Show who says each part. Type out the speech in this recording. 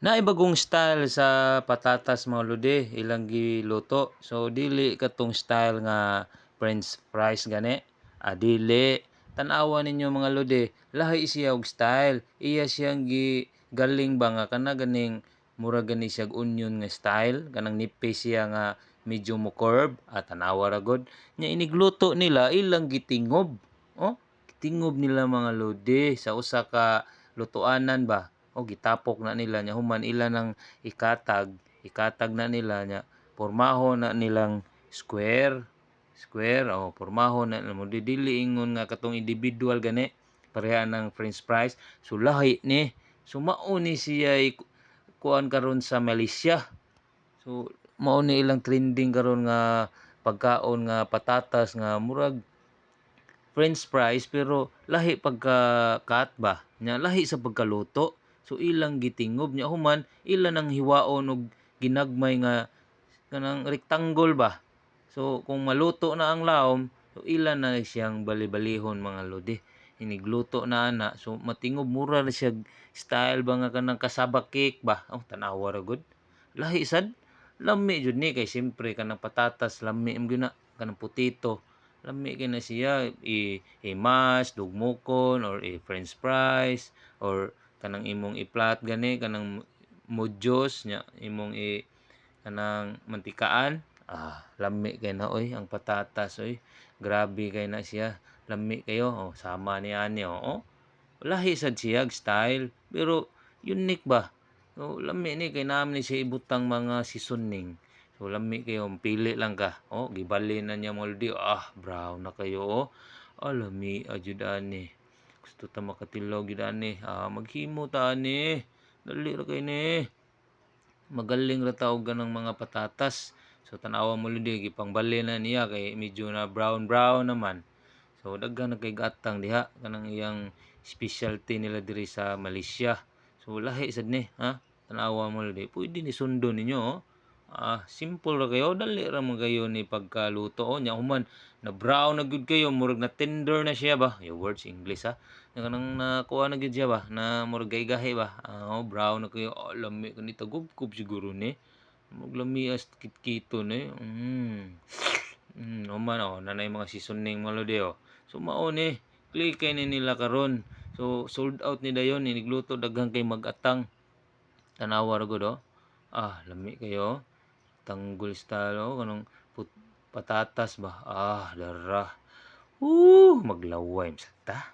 Speaker 1: Naibagong style sa patatas mga lodi, ilang giluto. So dili katong style nga french fries gani. Dili. Tan-awa ninyo mga lodi, lahi siya og style. Iya siyang galing ba nga kana ganing mura gani siya onion nga style, kanang nipis siya nga medyo mo curve at tanawa ra gud. Nya inigluto nila ilang gitingob. Oh, gitingob nila mga lodi sa usa ka lutuanan ba. O gitapok na nila nya human ila ng ikatag na nila nya pormahon na nilang square pormahon na mo dili ingon nga katong individual gani pareha ng french fries. So lahi ni, so mao ni siya kuan karon sa Malaysia. So mao ni ilang trending karon nga pagkaon nga patatas nga murag french fries pero lahi pagka-cut ba, nya lahi sa pagkaluto. So ilang gitingob nya human ila nang hiwaon og ginagmay nga kanang rectangle ba. So kung maluto na ang lawom, so ila na siyang bali-balihon mga lodi. Inigluto na ana, so matingob mura na siya style ba nga kanang kasaba cake ba. Oh, tanawa ra gud. Lahi sad. Lami jud ni kay siyempre kanang patatas lami gyud na kanang potato. Lami kay na siya i-mash, dugmokon or i-french fries or kanang imong i-flat gani kanang modyos nya imong kanang mantikaan. Lami kay na oy ang patatas oy. Grabe kay na siya. Lami kayo. Oh, sama ni ani oh. Lahi sad siya style pero unique ba. So lami ni kay naman ni siya ibutang mga seasoning. So lami kayo pili lang ka. Oh, gibali na niya moldi. Brown na kayo oh. Lami jud ani. Gusto ta makatilaw gid ani. Maghimo ta ani. Dali ra kay ni. Magaling ra ta og ganang mga patatas. So tan-awa mo ludi gipangbali na niya kay medyo na brown naman. So daghan na kay gatang diha kanang iyang specialty nila diri sa Malaysia. So lahi sad ni ha. Tan-awa mo ludi. Pwede ni sundon ninyo oh. Simple ra kayo, dali ra man kayo ni pagkaluto nya human na brown na gud kayo, murag na tender na siya ba. Your words English ha. Kanang nakuha na gid siya ba na murag gahi ba. Brown na kayo. Lami kani tagubkob siguro ni. Murag lami as kit-kito ni. Human nanay mga seasoning mga lodi oh. So mao ni click kay ni nila karon. So sold out ni dayon inigluto daghan kay mag-atang. Tanawa ra gud oh. Lami kayo. Tanggol style kanang patatas ba. Dara. Maglaway sa ta.